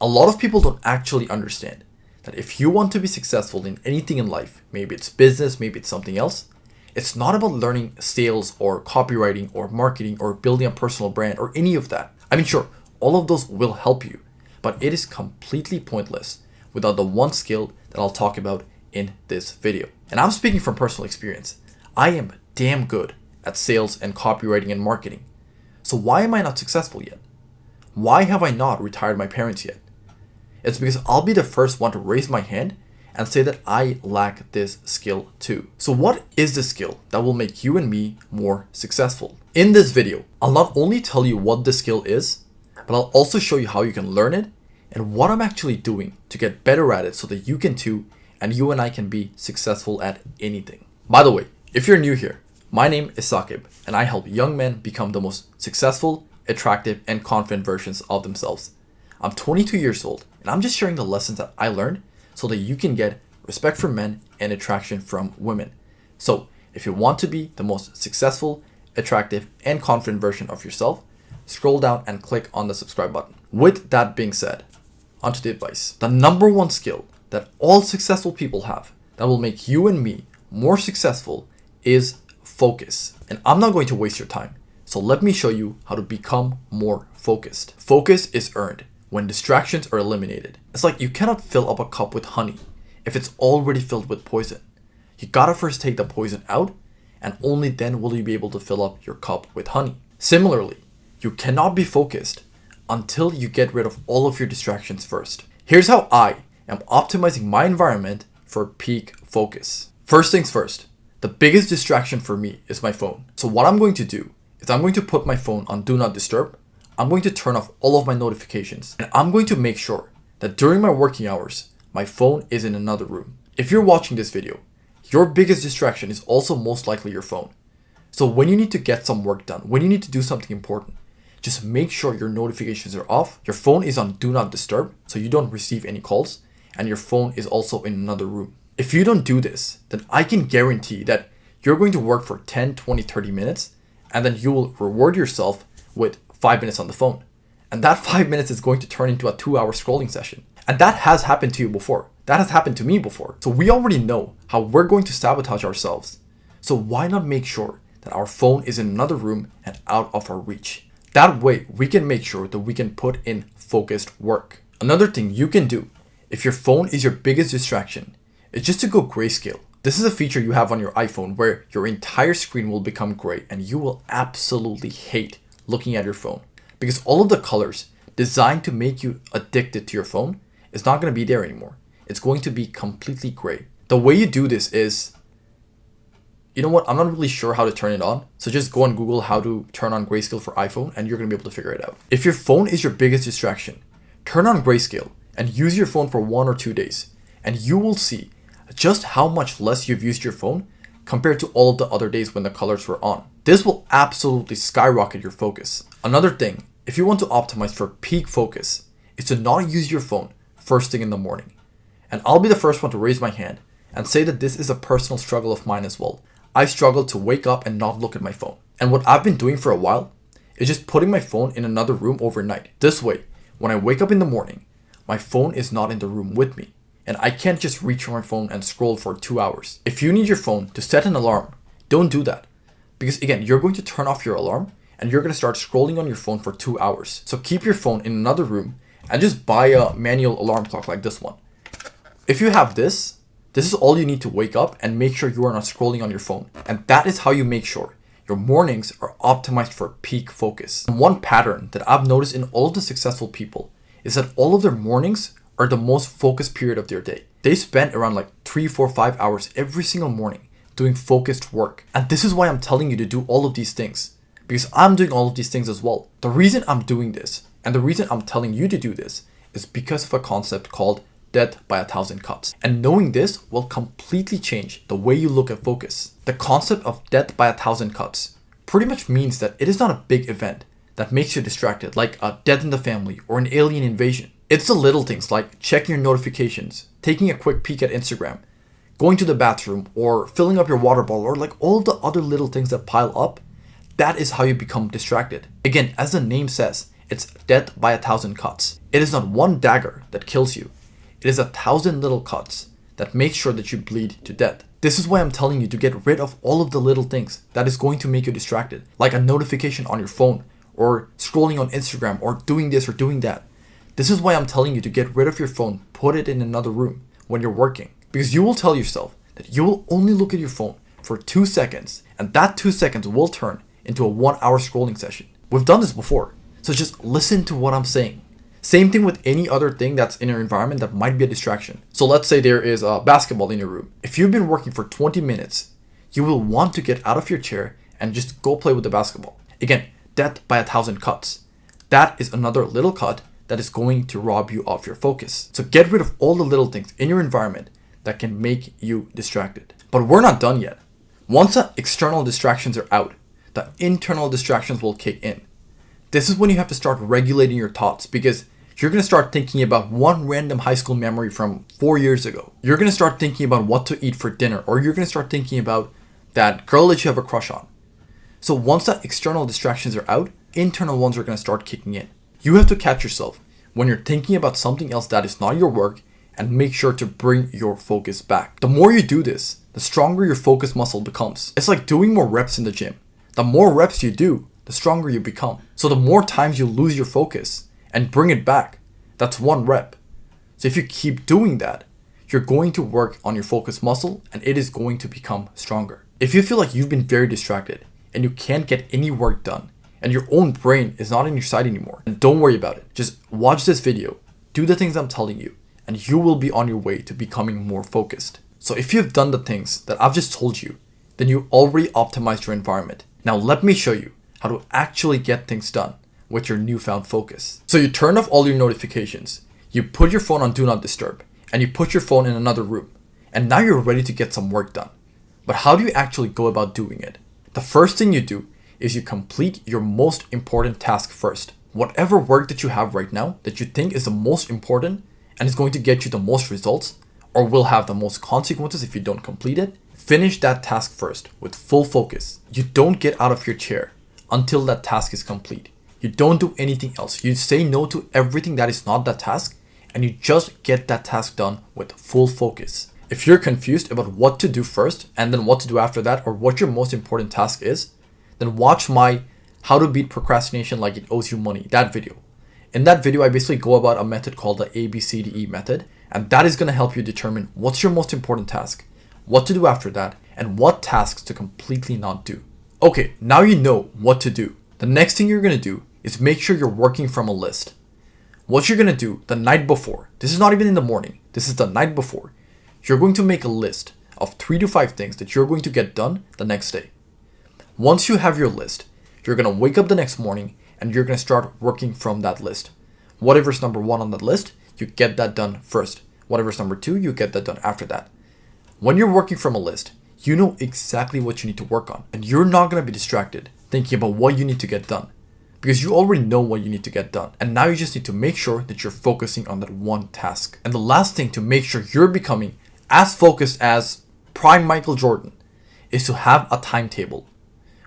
A lot of people don't actually understand that if you want to be successful in anything in life, maybe it's business, maybe it's something else, it's not about learning sales or copywriting or marketing or building a personal brand or any of that. I mean, sure, all of those will help you, but it is completely pointless without the one skill that I'll talk about in this video. And I'm speaking from personal experience. I am damn good at sales and copywriting and marketing. So why am I not successful yet? Why have I not retired my parents yet? It's because I'll be the first one to raise my hand and say that I lack this skill too. So what is the skill that will make you and me more successful? In this video, I'll not only tell you what the skill is, but I'll also show you how you can learn it and what I'm actually doing to get better at it so that you can too, and you and I can be successful at anything. By the way, if you're new here, my name is Saqib, and I help young men become the most successful, attractive, and confident versions of themselves. I'm 22 years old, and I'm just sharing the lessons that I learned so that you can get respect from men and attraction from women. So, if you want to be the most successful, attractive, and confident version of yourself, scroll down and click on the subscribe button. With that being said, onto the advice. The number one skill that all successful people have that will make you and me more successful is focus. And I'm not going to waste your time. So let me show you how to become more focused. Focus is earned when distractions are eliminated. It's like you cannot fill up a cup with honey if it's already filled with poison. You gotta first take the poison out, and only then will you be able to fill up your cup with honey. Similarly, you cannot be focused until you get rid of all of your distractions first. Here's how I am optimizing my environment for peak focus. First things first, the biggest distraction for me is my phone. So what I'm going to do is I'm going to put my phone on Do Not Disturb. I'm going to turn off all of my notifications, and I'm going to make sure that during my working hours, my phone is in another room. If you're watching this video, your biggest distraction is also most likely your phone. So when you need to get some work done, when you need to do something important, just make sure your notifications are off, your phone is on Do Not Disturb so you don't receive any calls, and your phone is also in another room. If you don't do this, then I can guarantee that you're going to work for 10, 20, 30 minutes, and then you will reward yourself with 5 minutes on the phone. And that 5 minutes is going to turn into a 2-hour scrolling session. And that has happened to you before. That has happened to me before. So we already know how we're going to sabotage ourselves. So why not make sure that our phone is in another room and out of our reach? That way we can make sure that we can put in focused work. Another thing you can do if your phone is your biggest distraction is just to go grayscale. This is a feature you have on your iPhone where your entire screen will become gray and you will absolutely hate looking at your phone because all of the colors designed to make you addicted to your phone is not going to be there anymore. It's going to be completely gray. The way you do this is, you know what, I'm not really sure how to turn it on. So just go on Google how to turn on grayscale for iPhone and you're going to be able to figure it out. If your phone is your biggest distraction, turn on grayscale and use your phone for 1 or 2 days and you will see just how much less you've used your phone compared to all of the other days when the colors were on. This will absolutely skyrocket your focus. Another thing, if you want to optimize for peak focus, is to not use your phone first thing in the morning. And I'll be the first one to raise my hand and say that this is a personal struggle of mine as well. I struggle to wake up and not look at my phone. And what I've been doing for a while is just putting my phone in another room overnight. This way, when I wake up in the morning, my phone is not in the room with me. And I can't just reach for my phone and scroll for 2 hours. If you need your phone to set an alarm, don't do that. Because again, you're going to turn off your alarm and you're going to start scrolling on your phone for 2 hours. So keep your phone in another room and just buy a manual alarm clock like this one. If you have this is all you need to wake up and make sure you are not scrolling on your phone. And that is how you make sure your mornings are optimized for peak focus. And one pattern that I've noticed in all of the successful people is that all of their mornings are the most focused period of their day. They spend around like 3, 4, 5 hours every single morning doing focused work. And this is why I'm telling you to do all of these things, because I'm doing all of these things as well. The reason I'm doing this and the reason I'm telling you to do this is because of a concept called death by 1,000 cuts. And knowing this will completely change the way you look at focus. The concept of death by 1,000 cuts pretty much means that it is not a big event that makes you distracted, like a death in the family or an alien invasion. It's the little things like checking your notifications, taking a quick peek at Instagram, going to the bathroom, or filling up your water bottle, or like all of the other little things that pile up. That is how you become distracted. Again, as the name says, it's death by 1,000 cuts. It is not one dagger that kills you. It is 1,000 little cuts that make sure that you bleed to death. This is why I'm telling you to get rid of all of the little things that is going to make you distracted, like a notification on your phone, or scrolling on Instagram, or doing this or doing that. This is why I'm telling you to get rid of your phone, put it in another room when you're working. Because you will tell yourself that you will only look at your phone for 2 seconds, and that 2 seconds will turn into a 1 hour scrolling session. We've done this before, so just listen to what I'm saying. Same thing with any other thing that's in your environment that might be a distraction. So let's say there is a basketball in your room. If you've been working for 20 minutes, you will want to get out of your chair and just go play with the basketball. Again, death by 1,000 cuts. That is another little cut that is going to rob you of your focus. So get rid of all the little things in your environment that can make you distracted. But we're not done yet. Once the external distractions are out, the internal distractions will kick in. This is when you have to start regulating your thoughts, because you're going to start thinking about one random high school memory from 4 years ago. You're going to start thinking about what to eat for dinner, or you're going to start thinking about that girl that you have a crush on. So once the external distractions are out, internal ones are going to start kicking in. You have to catch yourself when you're thinking about something else that is not your work and make sure to bring your focus back. The more you do this, the stronger your focus muscle becomes. It's like doing more reps in the gym. The more reps you do, the stronger you become. So the more times you lose your focus and bring it back, that's 1 rep. So if you keep doing that, you're going to work on your focus muscle and it is going to become stronger. If you feel like you've been very distracted and you can't get any work done and your own brain is not on your side anymore, then don't worry about it. Just watch this video, do the things I'm telling you, and you will be on your way to becoming more focused. So if you've done the things that I've just told you, then you already optimized your environment. Now let me show you how to actually get things done with your newfound focus. So you turn off all your notifications, you put your phone on do not disturb, and you put your phone in another room. And now you're ready to get some work done. But how do you actually go about doing it? The first thing you do is you complete your most important task first. Whatever work that you have right now that you think is the most important and is going to get you the most results, or will have the most consequences if you don't complete it, finish that task first with full focus. You don't get out of your chair until that task is complete. You don't do anything else. You say no to everything that is not that task, and you just get that task done with full focus. If you're confused about what to do first and then what to do after that, or what your most important task is, then watch my How to Beat Procrastination Like It Owes You Money, that video. In that video, I basically go about a method called the ABCDE method, and that is going to help you determine what's your most important task, what to do after that, and what tasks to completely not do. Okay, now you know what to do. The next thing you're going to do is make sure you're working from a list. What you're going to do the night before, this is not even in the morning, this is the night before, you're going to make a list of 3 to 5 things that you're going to get done the next day. Once you have your list, you're going to wake up the next morning and you're going to start working from that list. Whatever's number 1 on that list, you get that done first. Whatever's number 2, you get that done after that. When you're working from a list, you know exactly what you need to work on, and you're not going to be distracted thinking about what you need to get done, because you already know what you need to get done. And now you just need to make sure that you're focusing on that one task. And the last thing to make sure you're becoming as focused as prime Michael Jordan is to have a timetable.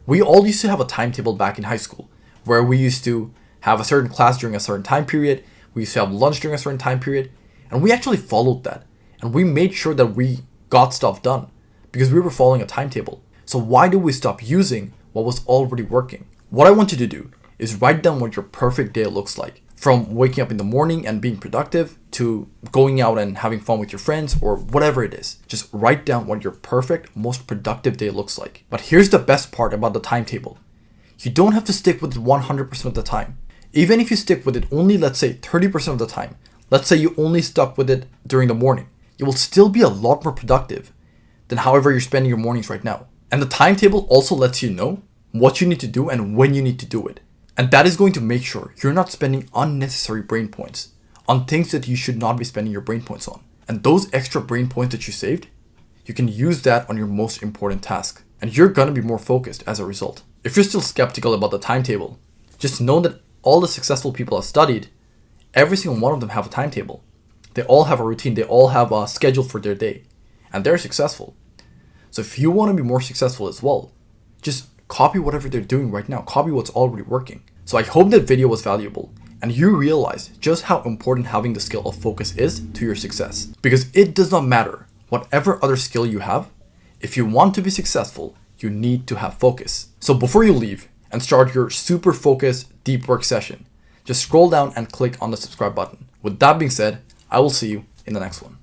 We all used to have a timetable back in high school where we used to have a certain class during a certain time period. We used to have lunch during a certain time period, and we actually followed that. And we made sure that we got stuff done because we were following a timetable. So why do we stop using what was already working? What I want you to do is write down what your perfect day looks like. From waking up in the morning and being productive to going out and having fun with your friends or whatever it is. Just write down what your perfect, most productive day looks like. But here's the best part about the timetable. You don't have to stick with it 100% of the time. Even if you stick with it only, let's say 30% of the time, let's say you only stuck with it during the morning, you will still be a lot more productive than however you're spending your mornings right now. And the timetable also lets you know what you need to do and when you need to do it. And that is going to make sure you're not spending unnecessary brain points on things that you should not be spending your brain points on. And those extra brain points that you saved, you can use that on your most important task. And you're going to be more focused as a result. If you're still skeptical about the timetable, just know that all the successful people I've studied, every single one of them have a timetable. They all have a routine. They all have a schedule for their day. And they're successful. So if you want to be more successful as well, just copy whatever they're doing right now. Copy what's already working. So I hope that video was valuable and you realize just how important having the skill of focus is to your success. Because it does not matter whatever other skill you have, if you want to be successful, you need to have focus. So before you leave and start your super focused deep work session, just scroll down and click on the subscribe button. With that being said, I will see you in the next one.